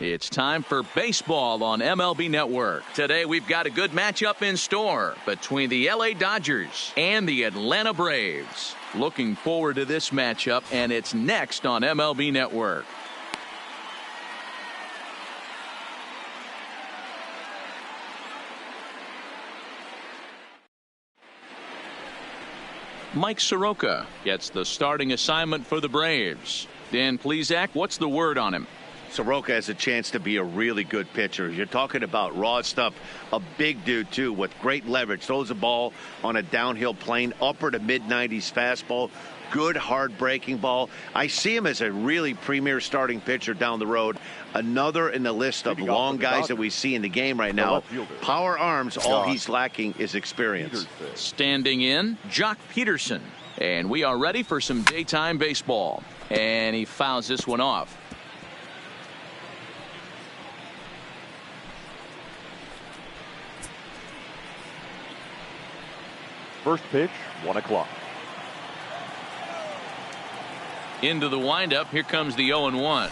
It's time for baseball on MLB Network. Today we've got a good matchup in store between the LA Dodgers and the Atlanta Braves. Looking forward to this matchup, and it's next on MLB Network. Mike Soroka gets the starting assignment for the Braves. Dan Plesac, what's the word on him? Soroka has a chance to be a really good pitcher. You're talking about raw stuff. A big dude, too, with great leverage. Throws the ball on a downhill plane, upper to mid-90s fastball. Good, hard breaking ball. I see him as a really premier starting pitcher down the road. Another in the list of long guys that we see in the game right now. Power arms, all he's lacking is experience. Standing in, Jock Peterson. And we are ready for some daytime baseball. And he fouls this one off. First pitch, 1 o'clock. Into the windup. Here comes the 0-1.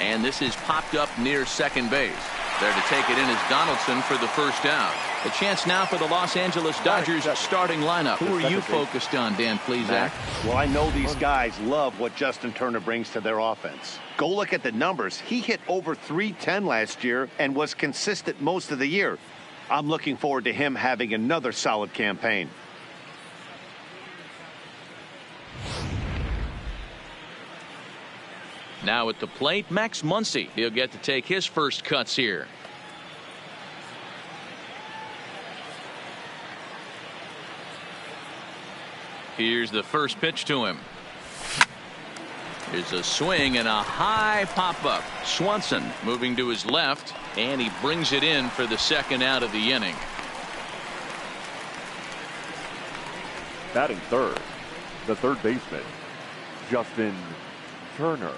And this is popped up near second base. There to take it in is Donaldson for the first out. A chance now for the Los Angeles Dodgers starting lineup. Who are you focused on, Dan Plesac? Well, I know these guys love what Justin Turner brings to their offense. Go look at the numbers. He hit over .310 last year and was consistent most of the year. I'm looking forward to him having another solid campaign. Now at the plate, Max Muncy. He'll get to take his first cuts here. Here's the first pitch to him. Here's a swing and a high pop-up. Swanson moving to his left, and he brings it in for the second out of the inning. Batting third, the third baseman, Justin Turner.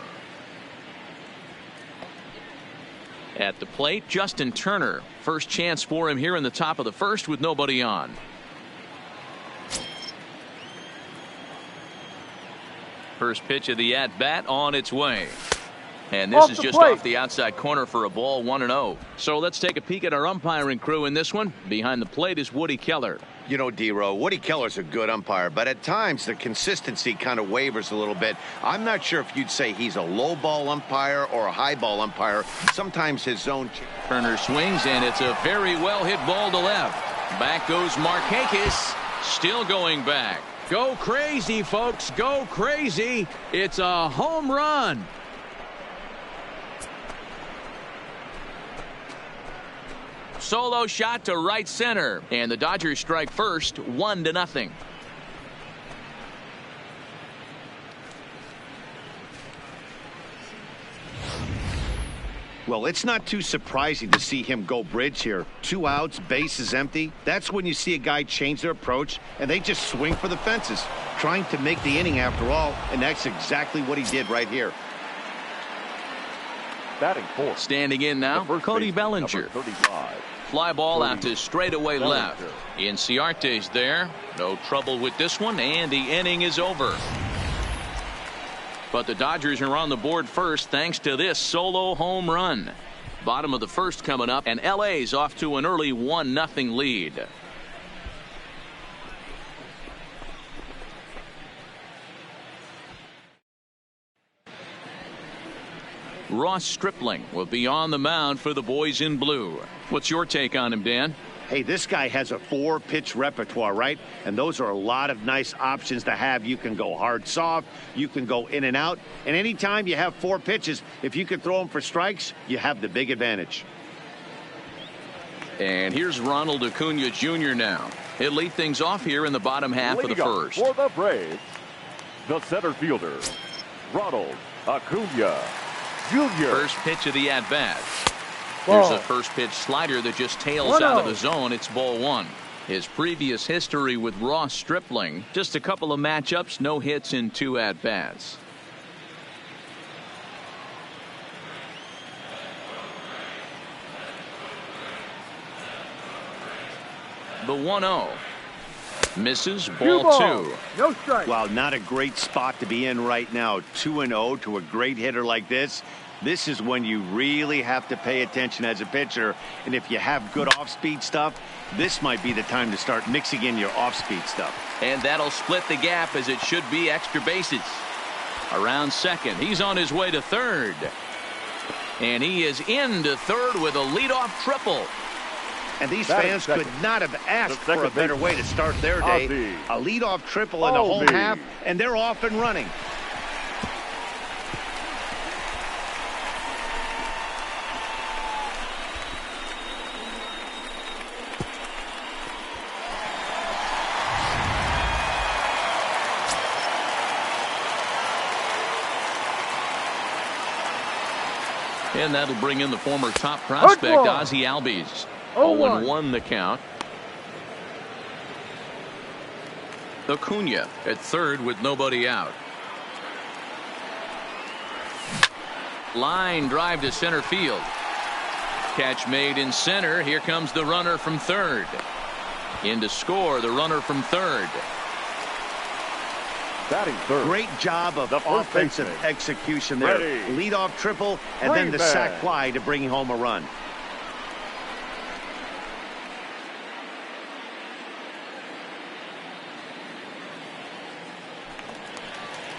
At the plate, Justin Turner. First chance for him here in the top of the first with nobody on. First pitch of the at-bat on its way. And this is just off the outside corner for a ball, 1-0. So let's take a peek at our umpiring crew in this one. Behind the plate is Woody Keller. You know, D-Row, Woody Keller's a good umpire, but at times the consistency kind of wavers a little bit. I'm not sure if you'd say he's a low ball umpire or a high ball umpire. Sometimes his zone. Turner swings, and it's a very well hit ball to left. Back goes Markakis, still going back. Go crazy, folks, go crazy. It's a home run. Solo shot to right center, and the Dodgers strike first, 1-0. Well, it's not too surprising to see him go bridge here. 2 outs, base is empty. That's when you see a guy change their approach, and they just swing for the fences, trying to make the inning after all, and that's exactly what he did right here. Batting fourth. Standing in now, Cody Bellinger. Fly ball out to straightaway left. Inciarte's there. No trouble with this one, and the inning is over. But the Dodgers are on the board first thanks to this solo home run. Bottom of the first coming up, and LA's off to an early 1-0 lead. Ross Stripling will be on the mound for the boys in blue. What's your take on him, Dan? Hey, this guy has a 4-pitch repertoire, right? And those are a lot of nice options to have. You can go hard, soft. You can go in and out. And anytime you have 4 pitches, if you can throw them for strikes, you have the big advantage. And here's Ronald Acuna Jr. now. He'll lead things off here in the bottom half of the first. For the Braves, the center fielder, Ronald Acuna Jr. First pitch of the at-bat. Here's a first pitch slider that just tails out of the zone. It's ball 1. His previous history with Ross Stripling, just a couple of matchups, no hits in 2 at-bats. The 1-0. Misses, ball 2. No strike. Wow, not a great spot to be in right now. 2-0 to a great hitter like this. This is when you really have to pay attention as a pitcher. And if you have good off-speed stuff, this might be the time to start mixing in your off-speed stuff. And that'll split the gap, as it should be extra bases. Around second. He's on his way to third. And he is into third with a leadoff triple. And these fans could not have asked for a better way to start their day. A leadoff triple in the home half, and they're off and running. And that'll bring in the former top prospect, Ozzie Albies. 0-1 the count. Acuna at third with nobody out. Line drive to center field. Catch made in center. Here comes the runner from third. In to score, the runner from third. Great job of offensive execution there. Leadoff triple, and then the sac fly to bring home a run.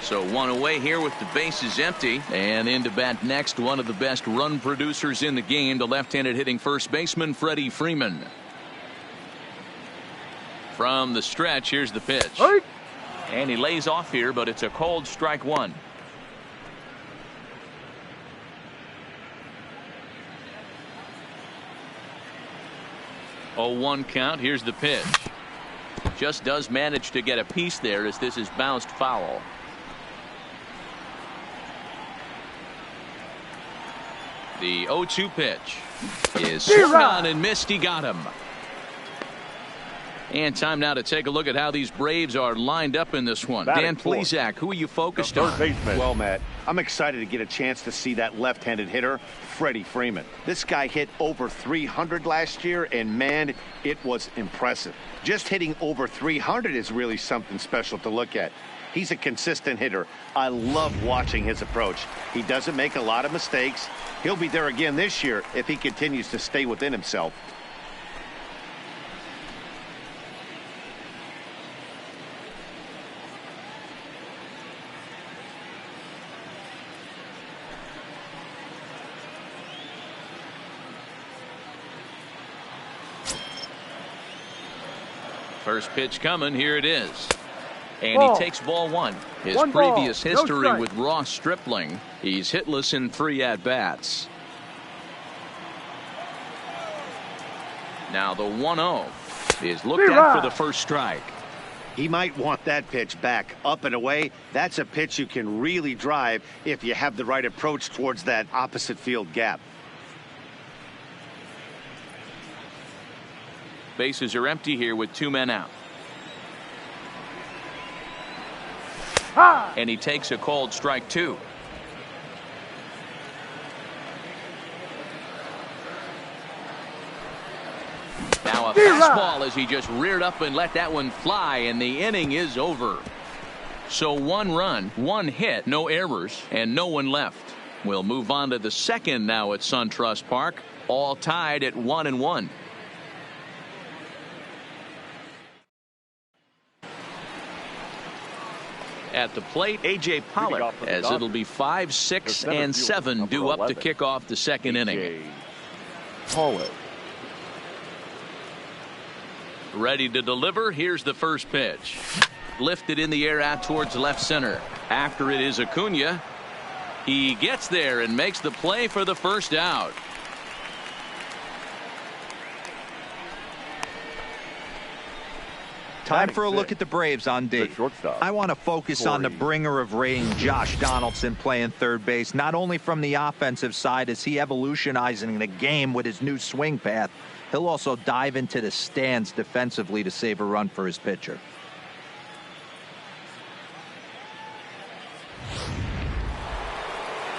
So one away here with the bases empty. And in to bat next, one of the best run producers in the game, the left-handed hitting first baseman Freddie Freeman. From the stretch, here's the pitch. And he lays off here, but it's a cold strike one. Oh, 1 count. Here's the pitch. Just does manage to get a piece there as this is bounced foul. The 0-2 pitch is swung on and missed. He got him. And time now to take a look at how these Braves are lined up in this one. Dan Plesac, who are you focused on? Well, Matt, I'm excited to get a chance to see that left-handed hitter, Freddie Freeman. This guy hit over 300 last year, and, man, it was impressive. Just hitting over 300 is really something special to look at. He's a consistent hitter. I love watching his approach. He doesn't make a lot of mistakes. He'll be there again this year if he continues to stay within himself. First pitch coming. Here it is. And he takes ball one. His previous history with Ross Stripling, he's hitless in 3 at-bats. Now the 1-0 is looked at for the first strike. He might want that pitch back, up and away. That's a pitch you can really drive if you have the right approach towards that opposite field gap. Bases are empty here with 2 men out. And he takes a called strike 2. Now a fastball as he just reared up and let that one fly, and the inning is over. So 1 run, 1 hit, no errors, and no one left. We'll move on to the second now at SunTrust Park, all tied at 1-1. At the plate, A.J. Pollock, as it'll be 5, 6, and 7 due up to kick off the second inning. Pollock. Ready to deliver. Here's the first pitch. Lifted in the air out towards left center. After it is Acuna. He gets there and makes the play for the first out. Time for a look at the Braves on D. I want to focus on the bringer of rain, Josh Donaldson, playing third base, not only from the offensive side as he evolutionizing the game with his new swing path, he'll also dive into the stands defensively to save a run for his pitcher.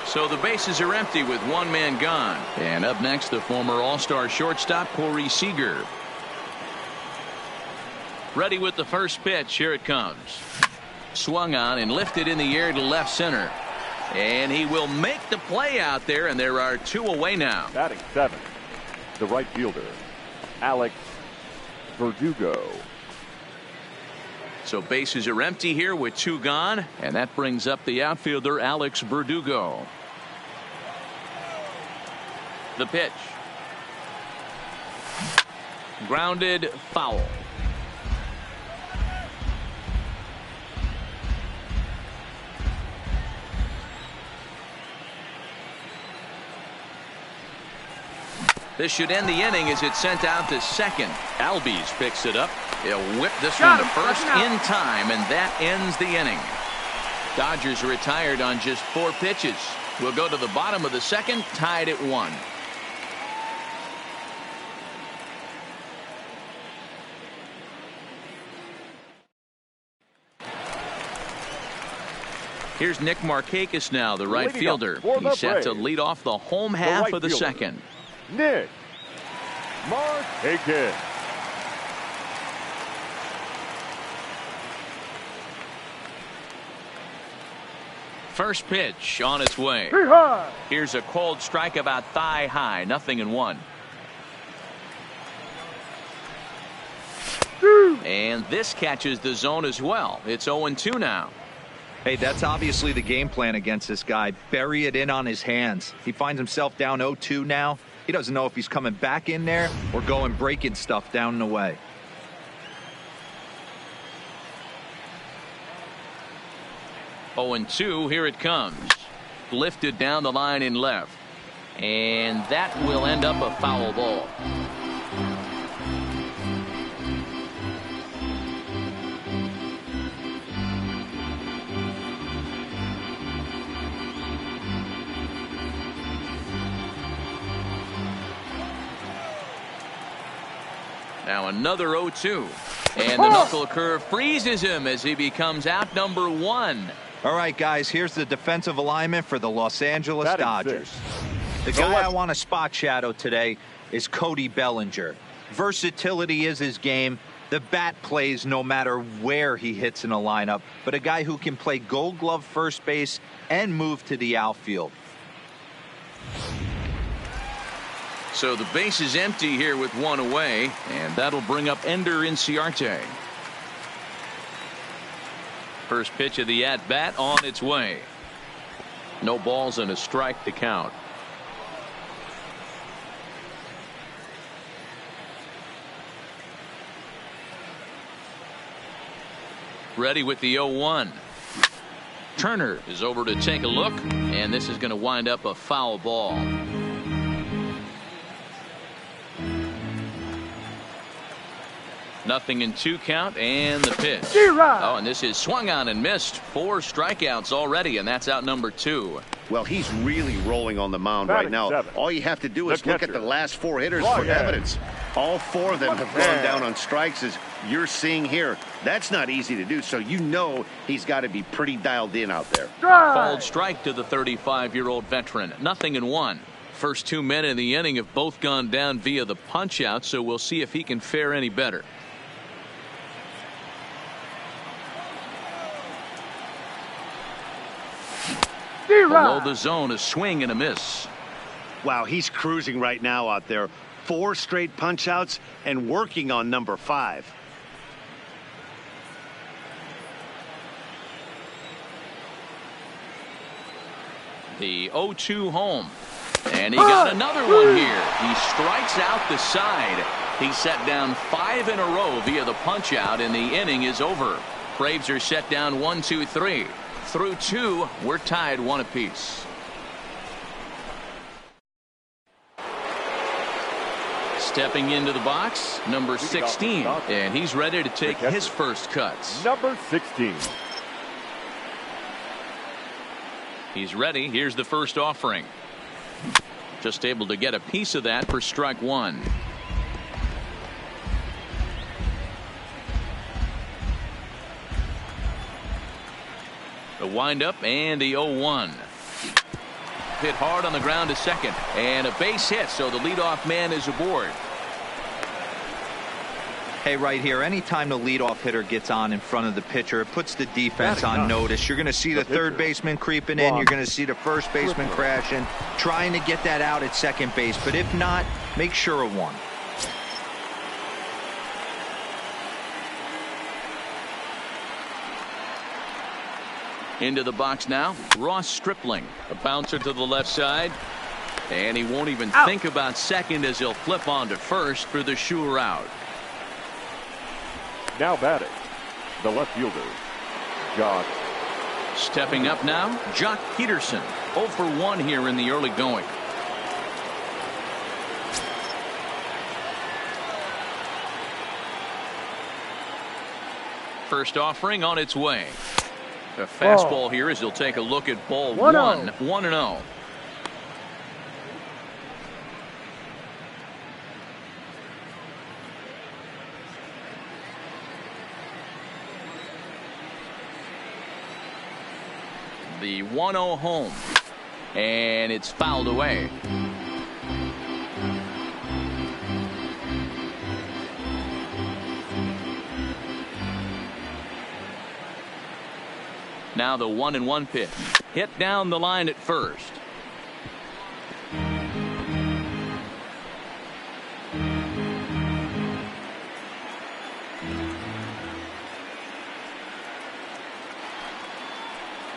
So the bases are empty with 1 man gone. And up next, the former All-Star shortstop, Corey Seager. Ready with the first pitch. Here it comes. Swung on and lifted in the air to left center. And he will make the play out there, and there are 2 away now. Batting 7, the right fielder, Alex Verdugo. So bases are empty here with 2 gone, and that brings up the outfielder Alex Verdugo. The pitch. Grounded foul. This should end the inning as it's sent out to second. Albies picks it up. He'll whip this one to first in time, and that ends the inning. Dodgers retired on just 4 pitches. We'll go to the bottom of the second, tied at 1. Here's Nick Markakis now, the right fielder. He's set to lead off the home half of the second. Nick Markakis. First pitch on its way. Here's a cold strike about thigh high, 0-1. And this catches the zone as well. It's 0-2 now. Hey, that's obviously the game plan against this guy. Bury it in on his hands. He finds himself down 0-2 now. He doesn't know if he's coming back in there or going breaking stuff down and away. Oh, and 2, here it comes. Lifted down the line in left. And that will end up a foul ball. Now another 0-2. And the knuckle curve freezes him as he becomes out number 1. All right, guys, here's the defensive alignment for the Los Angeles Dodgers. The guy I want to spot shadow today is Cody Bellinger. Versatility is his game. The bat plays no matter where he hits in a lineup, but a guy who can play Gold Glove first base and move to the outfield. So the base is empty here with 1 away, and that'll bring up Ender Inciarte. First pitch of the at-bat on its way. No balls and a strike to count. Ready with the 0-1. Turner is over to take a look, and this is going to wind up a foul ball. Nothing in 2 count, and the pitch. Oh, and this is swung on and missed. 4 strikeouts already, and that's out number 2. Well, he's really rolling on the mound right now. 7. All you have to do is look at the last 4 hitters for evidence. All 4 of them have gone down on strikes, as you're seeing here. That's not easy to do, so you know he's got to be pretty dialed in out there. Called strike to the 35-year-old veteran. 0-1. First 2 men in the inning have both gone down via the punch-out, so we'll see if he can fare any better. Below the zone, a swing and a miss. Wow, he's cruising right now out there. 4 straight punch outs and working on number 5. The 0-2 home. And he got another one here. He strikes out the side. He set down 5 in a row via the punch out, and the inning is over. Braves are set down 1-2-3. Through 2, we're tied 1 apiece. Stepping into the box, number 16, and he's ready to take his first cuts. Number 16. He's ready. Here's the first offering. Just able to get a piece of that for strike 1. The windup and the 0-1. Hit hard on the ground to second, and a base hit, so the leadoff man is aboard. Hey, right here, anytime the leadoff hitter gets on in front of the pitcher, it puts the defense on notice. You're going to see the third baseman creeping in. You're going to see the first baseman crashing, trying to get that out at second base. But if not, make sure of one. Into the box now, Ross Stripling. A bouncer to the left side. And he won't even think about second as he'll flip on to first for the sure out. Now batting, the left fielder, Jock. Stepping up now, Jock Peterson. 0 for 1 here in the early going. First offering on its way. A fastball here as he'll take a look at ball 1. 1-0. The 1-0 home, and it's fouled away. Now the 1-1 pitch, hit down the line at first.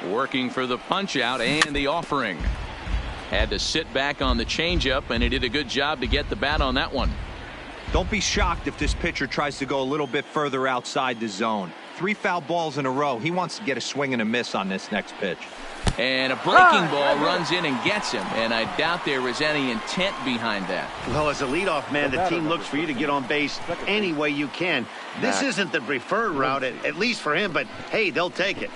Working for the punch out and the offering. Had to sit back on the changeup, and he did a good job to get the bat on that one. Don't be shocked if this pitcher tries to go a little bit further outside the zone. 3 foul balls in a row. He wants to get a swing and a miss on this next pitch. And a breaking ball runs in and gets him, and I doubt there was any intent behind that. Well, as a leadoff man, the team looks for you to get on base any way you can. This isn't the preferred route, at least for him, but hey, they'll take it.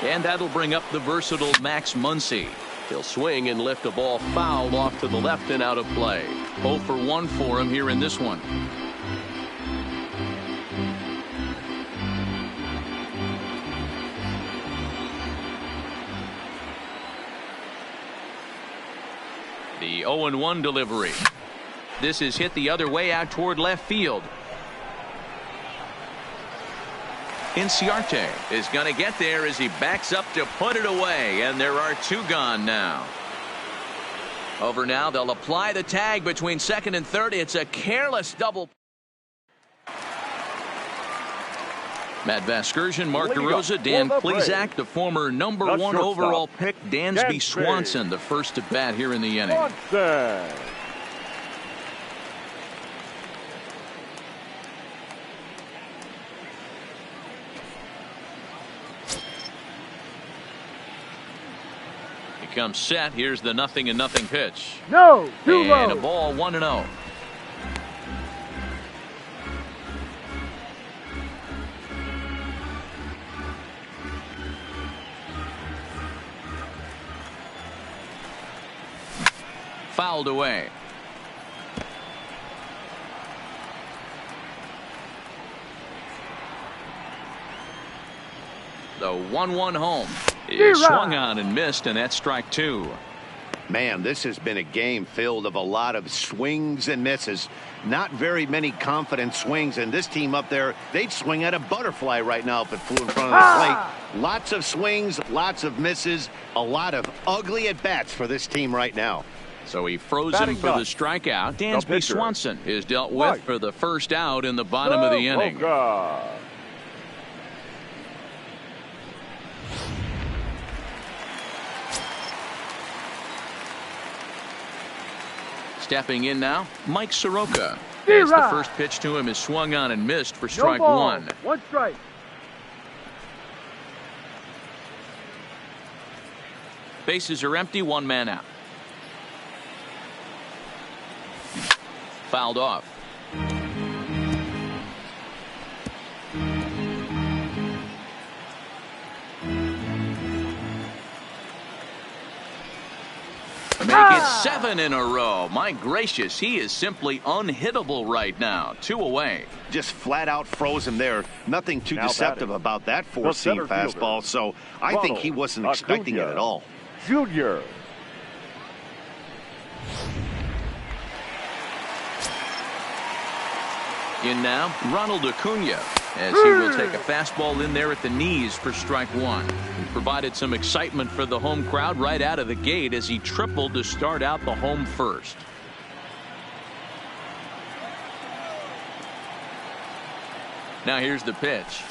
And that'll bring up the versatile Max Muncy. He'll swing and lift a ball foul off to the left and out of play. 0 for 1 for him here in this one. The 0-1 delivery. This is hit the other way out toward left field. Inciarte is going to get there as he backs up to put it away, and there are 2 gone now. Over now, they'll apply the tag between second and third. It's a careless double. Matt Vasgersian, Mark DeRosa, Dan Plesac, the former number 1 overall pick, Dansby Swanson, the first at bat here in the inning. Comes set. Here's the 0-0 pitch. No, too low. And a ball 1-0. Fouled away. The 1-1 home. He swung on and missed, and that's strike 2. Man, this has been a game filled of a lot of swings and misses. Not very many confident swings, and this team up there, they'd swing at a butterfly right now if it flew in front of the plate. Lots of swings, lots of misses, a lot of ugly at-bats for this team right now. So he froze him for the strikeout. Dansby Swanson is dealt with for the first out in the bottom of the inning. Stepping in now, Mike Soroka. As the first pitch to him is swung on and missed for strike 1. 1 strike. Bases are empty, 1 man out. Fouled off. Make it 7 in a row. My gracious, he is simply unhittable right now. 2 away. Just flat out froze him there. Nothing too deceptive about that four-seam fastball, so I think he wasn't expecting it at all. Junior. In now, Ronald Acuna, as he will take a fastball in there at the knees for strike 1. He provided some excitement for the home crowd right out of the gate as he tripled to start out the home first. Now here's the pitch.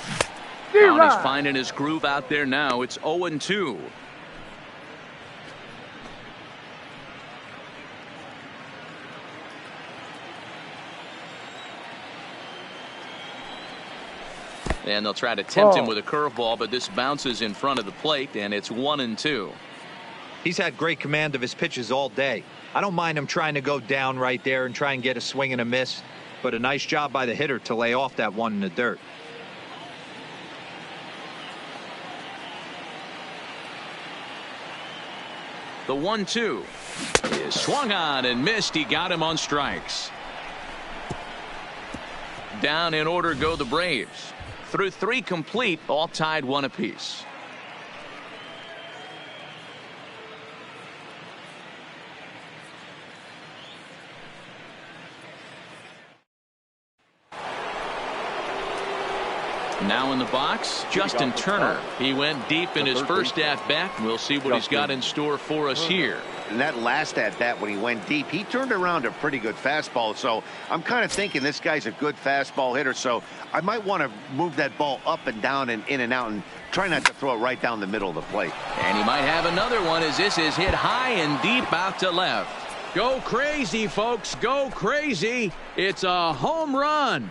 He's finding his groove out there now. It's 0-2. And they'll try to tempt him with a curveball, but this bounces in front of the plate, and it's 1-2. He's had great command of his pitches all day. I don't mind him trying to go down right there and try and get a swing and a miss, but a nice job by the hitter to lay off that one in the dirt. The 1-2 is swung on and missed. He got him on strikes. Down in order go the Braves. Through 3 complete, all tied 1 apiece. Now in the box, Justin Turner. He went deep in his first at-bat. We'll see what he's got in store for us here. And that last at-bat when he went deep, he turned around a pretty good fastball. So I'm kind of thinking this guy's a good fastball hitter. So I might want to move that ball up and down and in and out and try not to throw it right down the middle of the plate. And he might have another one as this is hit high and deep out to left. Go crazy, folks. Go crazy. It's a home run.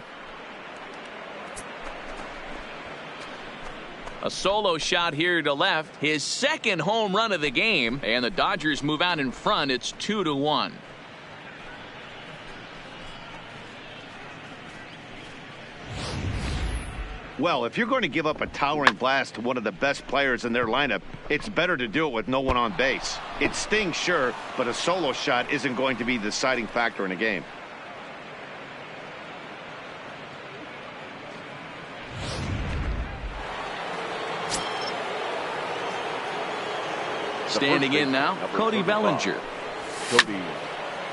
A solo shot here to left, his second home run of the game, and the Dodgers move out in front. It's 2-1. Well, if you're going to give up a towering blast to one of the best players in their lineup, it's better to do it with no one on base. It stings, sure, but a solo shot isn't going to be the deciding factor in a game. Standing in now, Cody Bellinger. Cody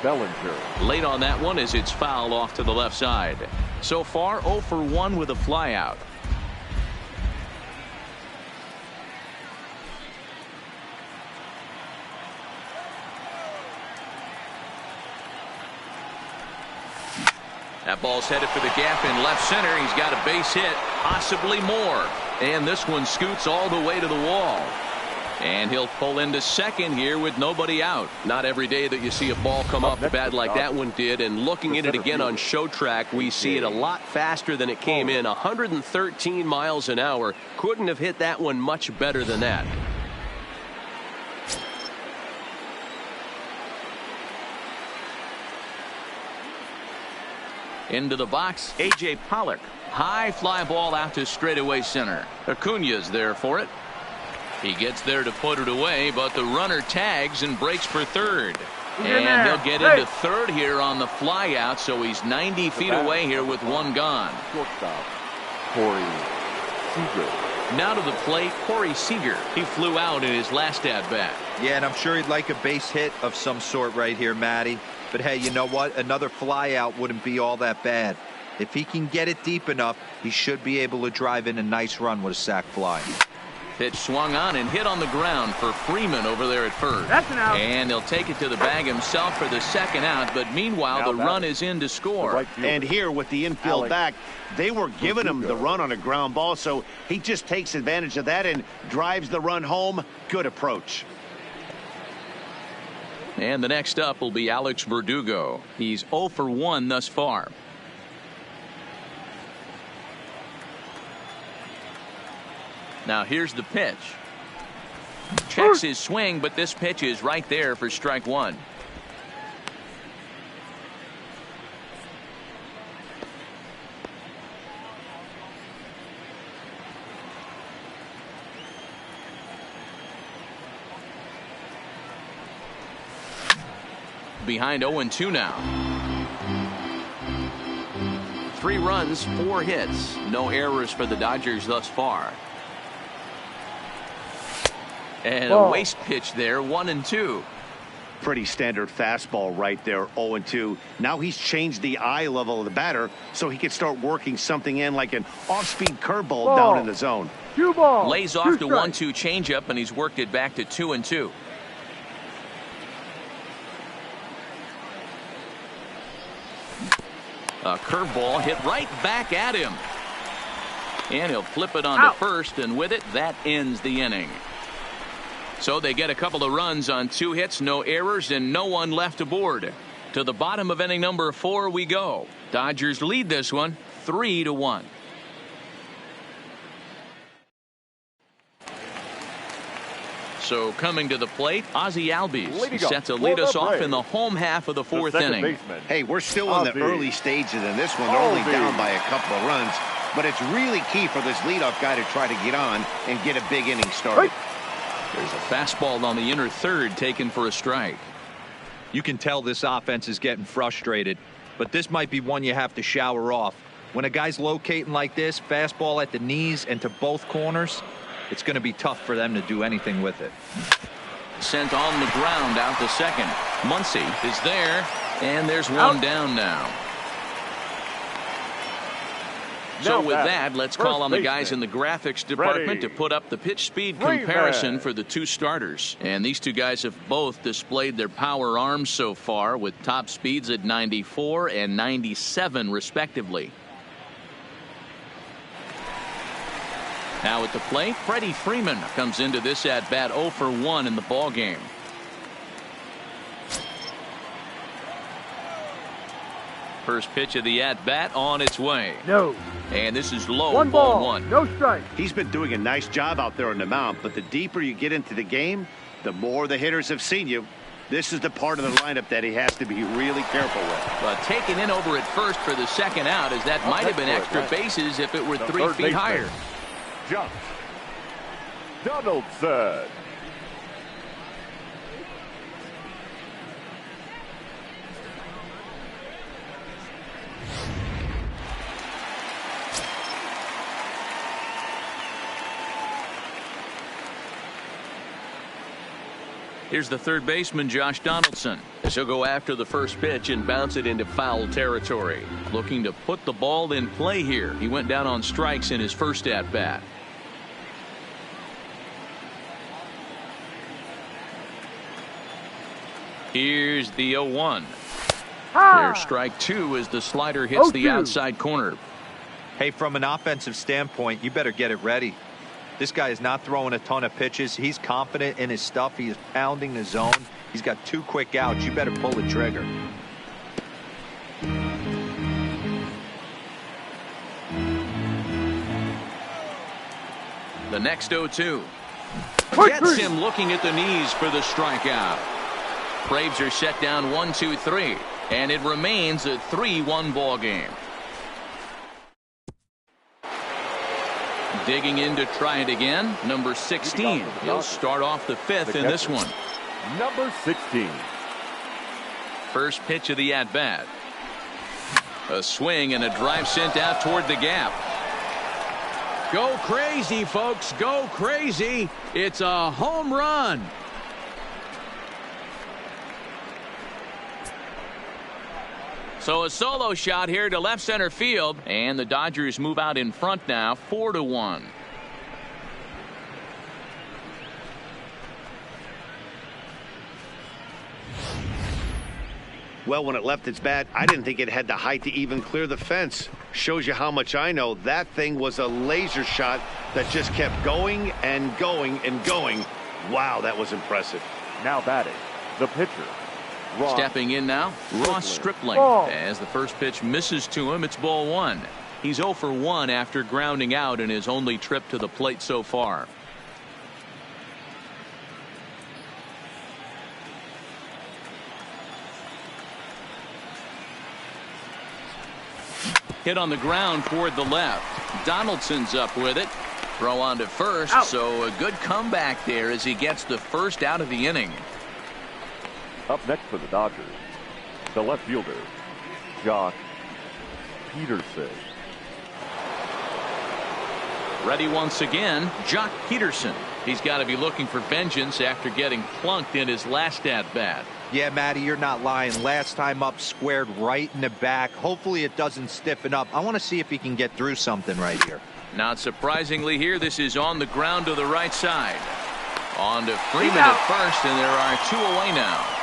Bellinger. Late on that one as it's fouled off to the left side. So far 0 for 1 with a flyout. That ball's headed for the gap in left center. He's got a base hit, possibly more. And this one scoots all the way to the wall. And he'll pull into second here with nobody out. Not every day that you see a ball come off the bat like that one did. And looking at it again on show track, we see it a lot faster than it came in. 113 miles an hour. Couldn't have hit that one much better than that. Into the box, A.J. Pollock. High fly ball out to straightaway center. Acuna's there for it. He gets there to put it away, but the runner tags and breaks for third. And he'll get into third here on the fly out, so he's 90 feet away here with one gone. Shortstop, Corey Seager. Now to the plate, Corey Seager. He flew out in his last at-bat. Yeah, and I'm sure he'd like a base hit of some sort right here, Matty. But hey, you know what? Another fly out wouldn't be all that bad. If he can get it deep enough, he should be able to drive in a nice run with a sac fly. Pitch swung on and hit on the ground for Freeman over there at first. That's an out. And he'll take it to the bag himself for the second out, but meanwhile the run is in to score. And here with the infield back, they were giving him the run on a ground ball, so he just takes advantage of that and drives the run home. Good approach. And the next up will be Alex Verdugo. He's 0 for 1 thus far. Now here's the pitch. Checks his swing, but this pitch is right there for strike 1. behind 0-2 now. 3 runs, 4 hits. No errors for the Dodgers thus far. And a waste pitch there, 1-2. Pretty standard fastball right there, 0-2. Now he's changed the eye level of the batter so he can start working something in like an off-speed curveball down in the zone. Lays off the 1-2 changeup, and he's worked it back to 2-2. A curveball hit right back at him. And he'll flip it onto first, and with it, that ends the inning. So they get a couple of runs on 2 hits, no errors, and no one left aboard. To the bottom of inning number 4 we go. Dodgers lead this one 3-1. So coming to the plate, Ozzie Albies set to lead us off in the home half of the 4th inning. Hey, we're still in the early stages in this one. They're only down by a couple of runs, but it's really key for this leadoff guy to try to get on and get a big inning started. There's a fastball on the inner third taken for a strike. You can tell this offense is getting frustrated, but this might be one you have to shower off. When a guy's locating like this, fastball at the knees and to both corners, it's going to be tough for them to do anything with it. Sent on the ground out to second. Muncy is there, and there's one down now. So with that, let's call on the guys in the graphics department to put up the pitch speed comparison for the 2 starters. And these 2 guys have both displayed their power arms so far, with top speeds at 94 and 97 respectively. Now at the plate, Freddie Freeman comes into this at bat 0 for 1 in the ball game. First pitch of the at bat on its way. No. And this is low. 1 ball, 1. no strike. He's been doing a nice job out there on the mound, but the deeper you get into the game, the more the hitters have seen you. This is the part of the lineup that he has to be really careful with. But taken in over at first for the second out, as that might have been extra bases if it were 3 feet higher. Josh Donaldson. Here's the third baseman, Josh Donaldson, as he'll go after the first pitch and bounce it into foul territory. Looking to put the ball in play here. He went down on strikes in his first at bat. Here's the 0-1. There's strike 2 as the slider hits the outside corner. Hey, from an offensive standpoint, you better get it ready. This guy is not throwing a ton of pitches. He's confident in his stuff. He is pounding the zone. He's got 2 quick outs. You better pull the trigger. The next 0-2. Gets him looking at the knees for the strikeout. Braves are set down 1-2-3, and it remains a 3-1 ball game. Digging in to try it again, number 16. He'll start off the 5th in this one. Number 16. First pitch of the at-bat. A swing and a drive sent out toward the gap. Go crazy, folks. Go crazy. It's a home run. So a solo shot here to left center field, and the Dodgers move out in front now 4-1. Well, when it left its bat, I didn't think it had the height to even clear the fence. Shows you how much I know. That thing was a laser shot that just kept going and going and going. Wow, that was impressive. Now batting, the pitcher. Stepping in now, Ross Stripling. As the first pitch misses to him, it's ball 1. He's 0 for 1 after grounding out in his only trip to the plate so far. Hit on the ground toward the left. Donaldson's up with it. Throw on to first, so a good comeback there as he gets the first out of the inning. Up next for the Dodgers, The left fielder, Josh Peterson. Ready once again, Jock Peterson. He's got to be looking for vengeance after getting plunked in his last at-bat. Yeah, Matty, you're not lying. Last time up, squared right in the back. Hopefully it doesn't stiffen up. I want to see if he can get through something right here. Not surprisingly here, this is on the ground to the right side. On to Freeman at first, and there are 2 away now.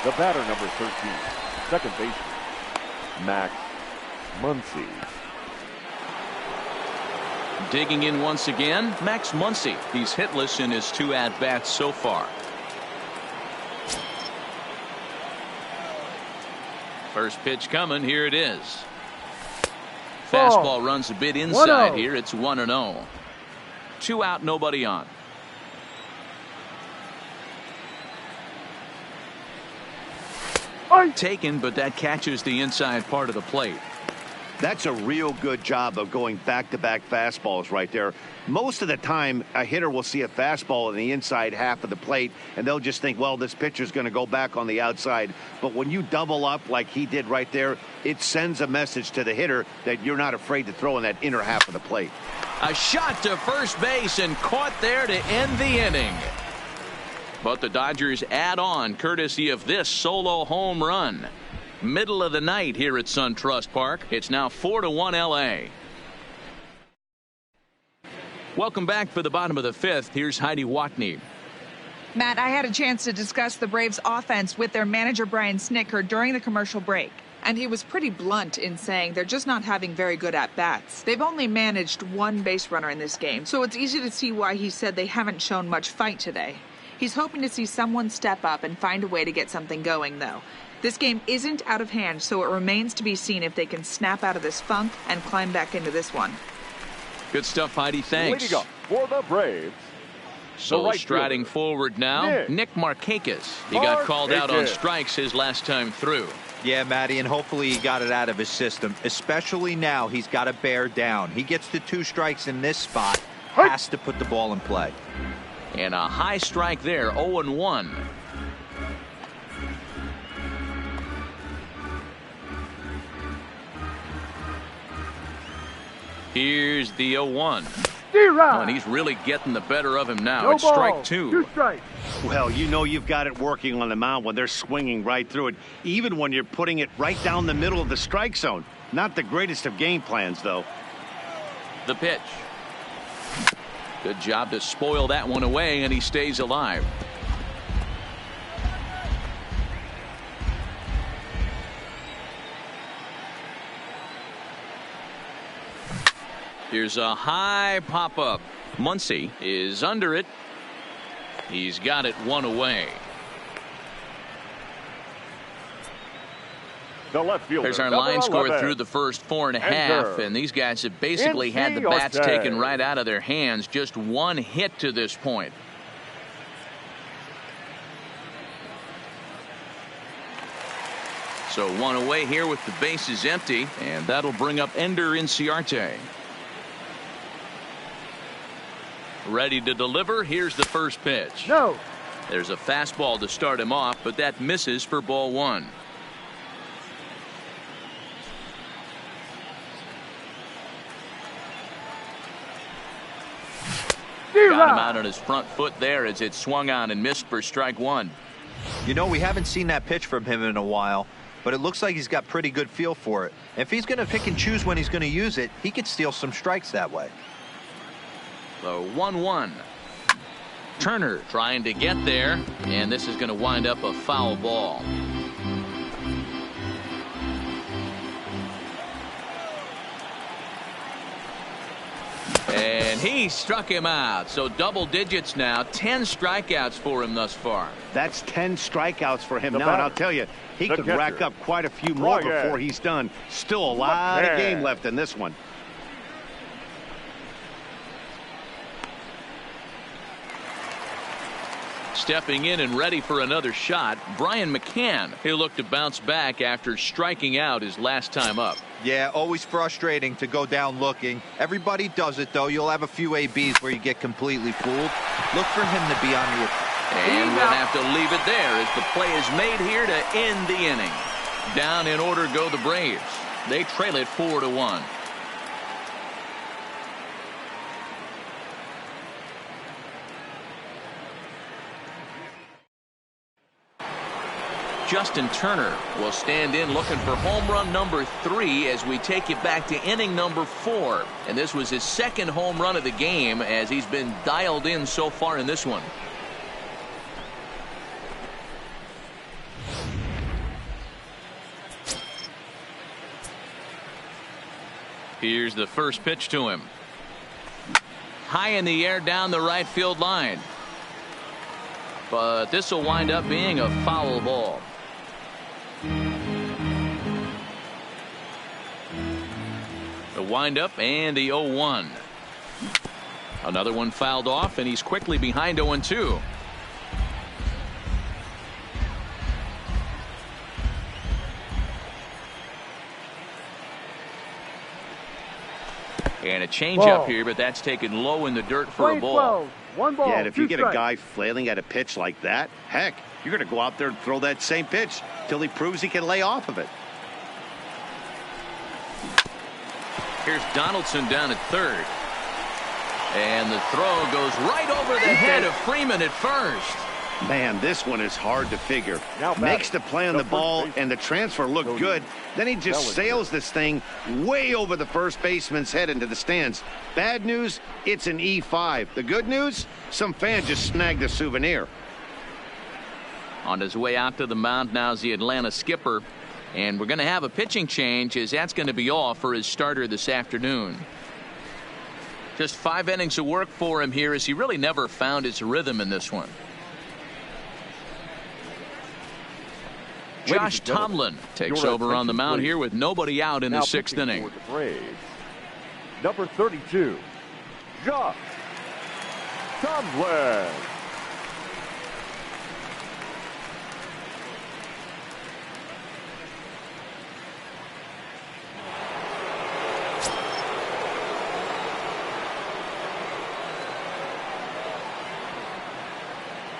The batter, number 13, second baseman, Max Muncy. Digging in once again, Max Muncy. He's hitless in his 2 at-bats so far. First pitch coming, here it is. Fastball runs a bit inside here. It's 1-0. 2 out, nobody on. Taken, but that catches the inside part of the plate. That's a real good job of going back-to-back fastballs right there. Most of the time, a hitter will see a fastball in the inside half of the plate, and they'll just think, well, this pitcher's going to go back on the outside. But when you double up like he did right there, it sends a message to the hitter that you're not afraid to throw in that inner half of the plate. A shot to first base and caught there to end the inning. But the Dodgers add on courtesy of this solo home run. Middle of the night here at SunTrust Park. It's now 4-1 LA. Welcome back for the bottom of the 5th. Here's Heidi Watney. Matt, I had a chance to discuss the Braves offense with their manager Brian Snitker during the commercial break. And he was pretty blunt in saying they're just not having very good at-bats. They've only managed 1 base runner in this game, so it's easy to see why he said they haven't shown much fight today. He's hoping to see someone step up and find a way to get something going, though. This game isn't out of hand, so it remains to be seen if they can snap out of this funk and climb back into this one. Good stuff, Heidi. Thanks. Leading up for the Braves. So right striding forward now, Nick Markakis. He got called out on strikes his last time through. Yeah, Matty, and hopefully he got it out of his system. Especially now, he's got to bear down. He gets the 2 strikes in this spot. Has to put the ball in play. And a high strike there, 0-1. Here's the 0-1. Oh, and he's really getting the better of him now. It's strike 2. 2 strikes. Well, you know you've got it working on the mound when they're swinging right through it, even when you're putting it right down the middle of the strike zone. Not the greatest of game plans, though. The pitch. Good job to spoil that one away, and he stays alive. Here's a high pop-up. Muncy is under it. He's got it 1 away. The left fielder, there's our line score through the first 4.5, and these guys have basically had the bats taken right out of their hands. Just 1 hit to this point. So 1 away here with the bases empty, and that'll bring up Ender Inciarte. Ready to deliver. Here's the first pitch. No. There's a fastball to start him off, but that misses for ball 1. Got him out on his front foot there as it swung on and missed for strike 1. You know, we haven't seen that pitch from him in a while, but it looks like he's got pretty good feel for it. If he's going to pick and choose when he's going to use it, he could steal some strikes that way. So 1-1. Turner trying to get there, and this is going to wind up a foul ball. And he struck him out. So double digits now. 10 strikeouts for him thus far. That's 10 strikeouts for him now. And I'll tell you, he could rack up quite a few more before he's done. Still a lot of game left in this one. Stepping in and ready for another shot, Brian McCann. He'll look to bounce back after striking out his last time up. Yeah, always frustrating to go down looking. Everybody does it, though. You'll have a few ABs where you get completely fooled. Look for him to be on your And we'll have to leave it there as the play is made here to end the inning. Down in order go the Braves. They trail it 4-1. Justin Turner will stand in looking for home run number 3 as we take it back to inning number 4. And this was his second home run of the game as he's been dialed in so far in this one. Here's the first pitch to him. High in the air down the right field line. But this will wind up being a foul ball. The windup and the 0-1. Another one fouled off, and he's quickly behind 0-2. And a changeup here, but that's taken low in the dirt for a ball. 1 ball. Yeah, and if you get a guy flailing at a pitch like that, heck, you're going to go out there and throw that same pitch till he proves he can lay off of it. Here's Donaldson down at third. And the throw goes right over the head of Freeman at first. Man, this one is hard to figure. Makes the play on the ball, and the transfer looked good. Then he just sails this thing way over the first baseman's head into the stands. Bad news, it's an E5. The good news, some fan just snagged a souvenir. On his way out to the mound now is the Atlanta skipper. And we're going to have a pitching change as that's going to be all for his starter this afternoon. Just 5 innings of work for him here as he really never found his rhythm in this one. Josh Tomlin takes over on the mound here with nobody out in the 6th inning. Number 32, Josh Tomlin.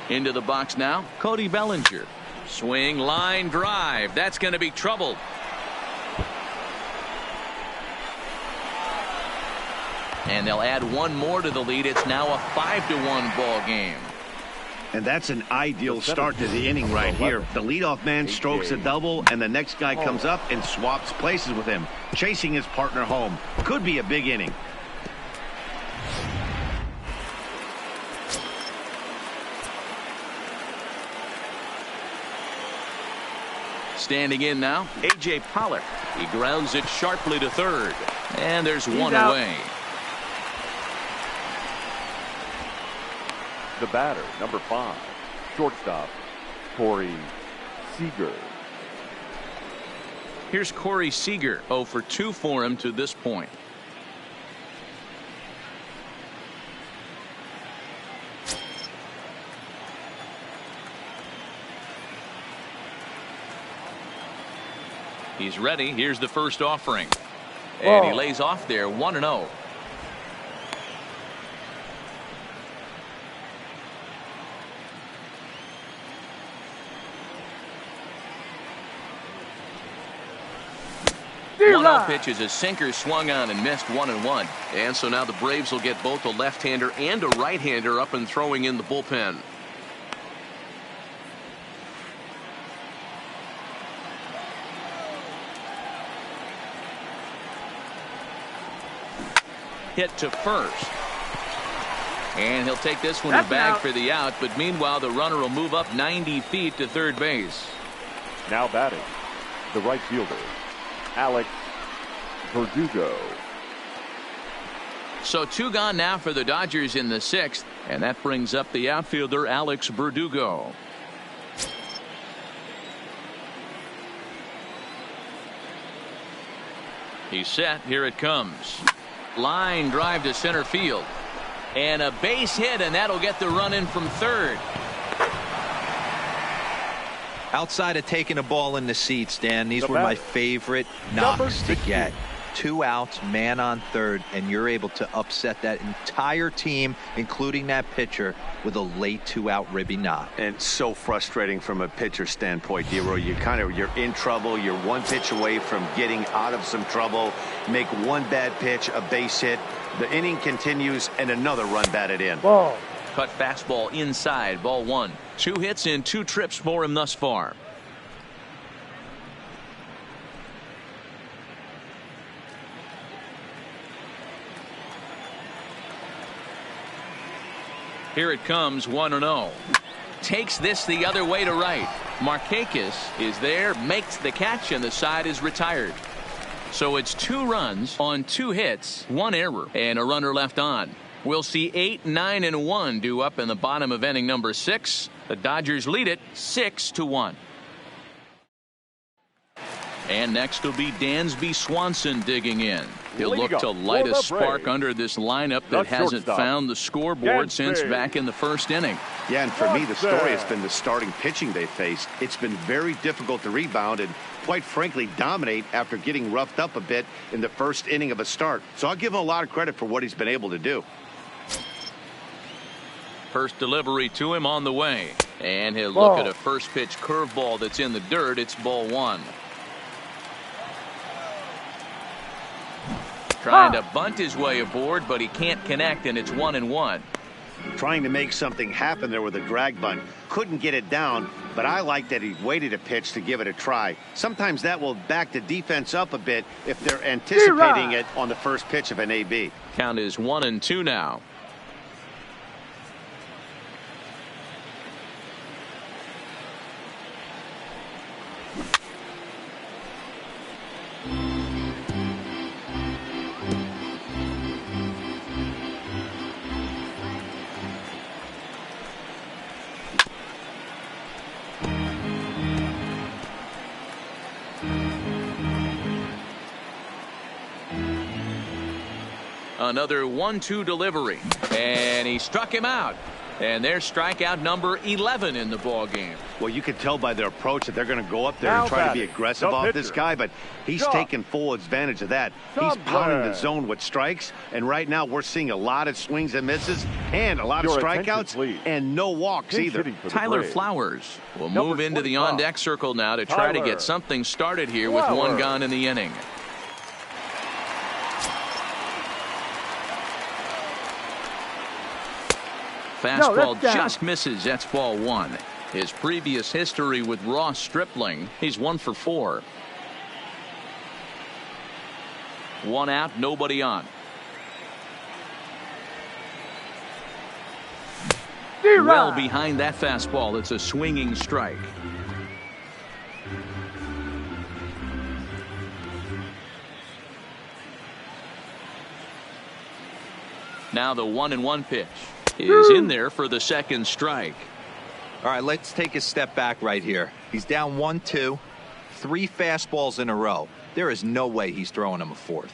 Into the box now, Cody Bellinger. Swing, line drive. That's going to be trouble. And they'll add one more to the lead. It's now a 5-1 ball game. And that's an ideal start to the inning right here. The leadoff man strokes a double, and the next guy comes up and swaps places with him, chasing his partner home. Could be a big inning. Standing in now, A.J. Pollock. He grounds it sharply to third. And there's one away. The batter, number 5, shortstop, Corey Seager. Here's Corey Seager, 0 for 2 for him to this point. He's ready. Here's the first offering. And he lays off there 1-0. One-0 pitch is a sinker swung on and missed 1-1. And so now the Braves will get both a left-hander and a right-hander up and throwing in the bullpen. Hit to first. And he'll take this one to bag for the out, but meanwhile the runner will move up 90 feet to third base. Now batting, the right fielder, Alex Verdugo. So 2 gone now for the Dodgers in the 6th, and that brings up the outfielder Alex Verdugo. He's set. Here it comes. Line drive to center field. And a base hit, and that'll get the run in from third. Outside of taking a ball in the seats, Dan, these were my favorite knocks to get. 2 outs, man on third, and you're able to upset that entire team, including that pitcher, with a late 2-out ribby knot. And so frustrating from a pitcher standpoint, Dero. You're in trouble. You're one pitch away from getting out of some trouble. Make one bad pitch, a base hit. The inning continues, and another run batted in. Ball. Cut fastball inside, ball 1. 2 hits in 2 trips for him thus far. Here it comes, 1-0. Takes this the other way to right. Markakis is there, makes the catch, and the side is retired. So it's 2 runs on 2 hits, 1 error, and a runner left on. We'll see 8, 9, and 1 due up in the bottom of inning number 6. The Dodgers lead it 6-1. And next will be Dansby Swanson digging in. He'll look to light a spark under this lineup that hasn't found the scoreboard since back in the first inning. Yeah, and for me, the story has been the starting pitching they faced. It's been very difficult to rebound and, quite frankly, dominate after getting roughed up a bit in the first inning of a start. So I'll give him a lot of credit for what he's been able to do. First delivery to him on the way. And he'll look at a first pitch curveball that's in the dirt. It's ball 1. Trying to bunt his way aboard, but he can't connect, and it's 1-1. Trying to make something happen there with a drag bunt. Couldn't get it down, but I like that he waited a pitch to give it a try. Sometimes that will back the defense up a bit if they're anticipating it on the first pitch of an AB. Count is 1-2 now. Another 1-2 delivery, and he struck him out. And there's strikeout number 11 in the ball game. Well, you can tell by their approach that they're going to go up there and try to be aggressive off this guy, but he's taking full advantage of that. He's pounding the zone with strikes, and right now we're seeing a lot of swings and misses and a lot of strikeouts and no walks either. Tyler Flowers will move into the on-deck circle now to try to get something started here with 1 gone in the inning. Fastball just misses. That's ball 1. His previous history with Ross Stripling, he's 1 for 4. 1 out, nobody on. Well behind that fastball. It's a swinging strike. Now the 1-1 pitch is in there for the second strike. All right, let's take a step back right here. He's down 1-2, 3 fastballs in a row. There is no way he's throwing him a 4th.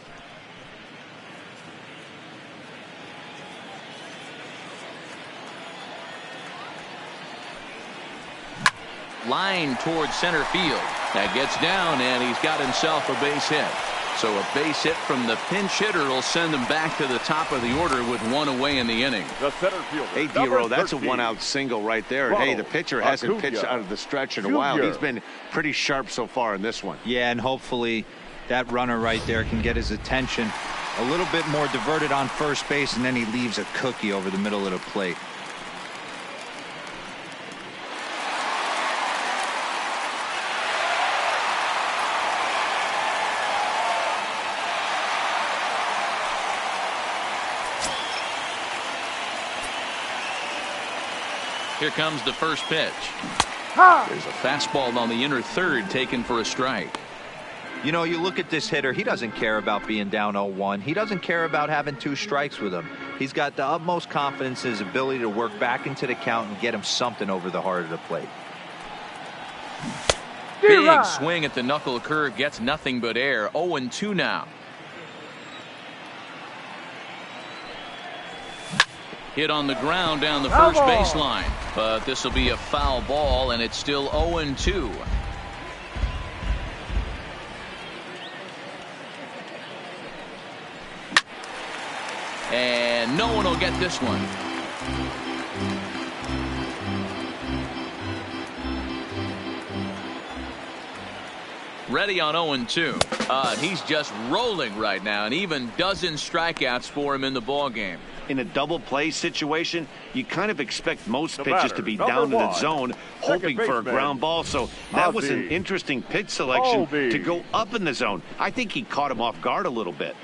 Line towards center field. That gets down, and he's got himself a base hit. So a base hit from the pinch hitter will send them back to the top of the order with 1 away in the inning. The center fielder. Hey, Dero, that's a 1-out single right there. Hey, the pitcher hasn't pitched out of the stretch in a while. He's been pretty sharp so far in this one. Yeah, and hopefully that runner right there can get his attention a little bit more diverted on first base, and then he leaves a cookie over the middle of the plate. Here comes the first pitch. There's a fastball on the inner third taken for a strike. You know, you look at this hitter, he doesn't care about being down 0-1. He doesn't care about having 2 strikes with him. He's got the utmost confidence in his ability to work back into the count and get him something over the heart of the plate. Big swing at the knuckle curve, gets nothing but air. 0-2 now. Hit on the ground down the first baseline, but this will be a foul ball, and it's still 0-2. And no one will get this one. Ready on 0-2. He's just rolling right now, and even dozen strikeouts for him in the ball game. In a double play situation, you kind of expect most pitches to be down in the zone, hoping for a ground ball. So that was an interesting pitch selection to go up in the zone. I think he caught him off guard a little bit.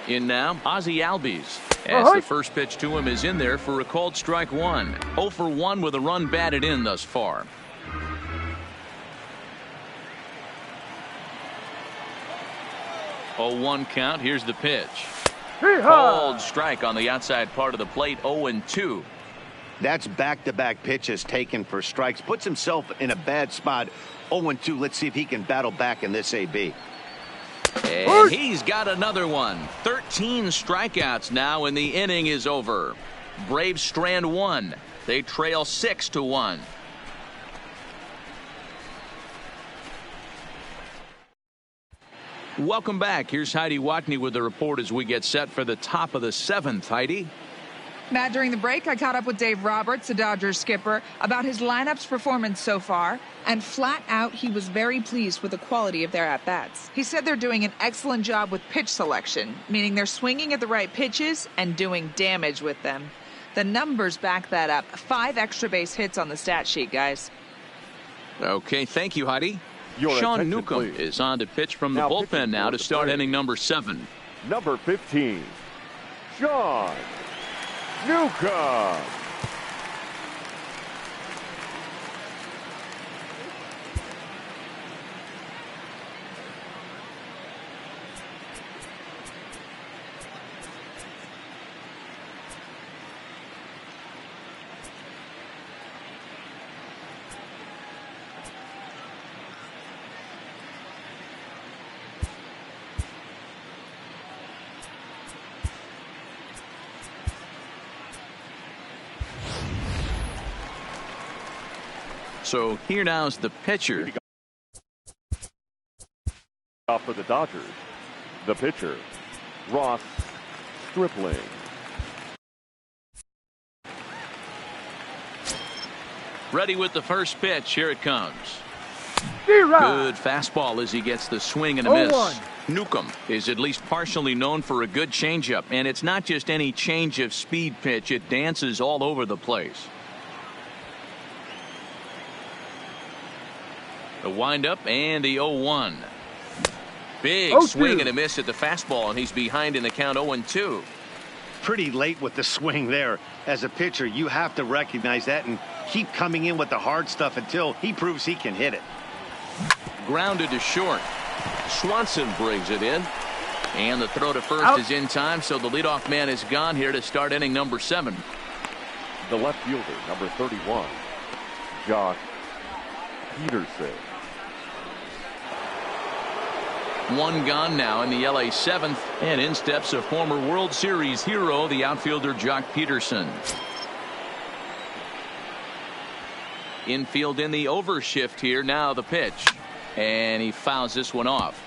In now, Ozzie Albies, as the first pitch to him is in there for a called strike one. 0 for 1 with a run batted in thus far. Oh, 1 count. Here's the pitch. Called strike on the outside part of the plate. 0-2. That's back-to-back pitches taken for strikes. Puts himself in a bad spot. 0-2. Let's see if he can battle back in this AB. And he's got another one. 13 strikeouts now, and the inning is over. Braves strand 1. They trail 6-1. Welcome back. Here's Heidi Watney with the report as we get set for the top of the 7th. Heidi? Matt, during the break, I caught up with Dave Roberts, the Dodgers skipper, about his lineup's performance so far, and flat out, he was very pleased with the quality of their at-bats. He said they're doing an excellent job with pitch selection, meaning they're swinging at the right pitches and doing damage with them. The numbers back that up. 5 extra base hits on the stat sheet, guys. Okay, thank you, Heidi. Sean Newcomb is on to pitch from the bullpen now to start inning number 7. Number 15, Sean Newcomb. So here now is the pitcher. Off for the Dodgers, the pitcher, Ross Stripling. Ready with the first pitch. Here it comes. Good fastball as he gets the swing and a miss. Newcomb is at least partially known for a good changeup, and it's not just any change of speed pitch. It dances all over the place. The windup and the 0-1. Big swing and a miss at the fastball, and he's behind in the count 0-2. Pretty late with the swing there. As a pitcher, you have to recognize that and keep coming in with the hard stuff until he proves he can hit it. Grounded to short. Swanson brings it in. And the throw to first is in time, so the leadoff man is gone here to start inning number 7. The left fielder, number 31, Josh Peterson. 1 gone now in the LA 7th, and in steps a former World Series hero, the outfielder Jock Peterson. Infield in the overshift here. Now the pitch, and he fouls this one off.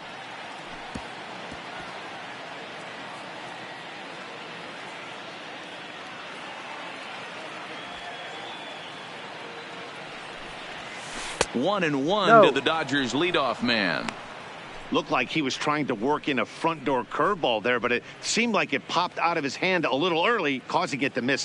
One and one to the Dodgers leadoff man. Looked like he was trying to work in a front door curveball there, but it seemed like it popped out of his hand a little early, causing it to miss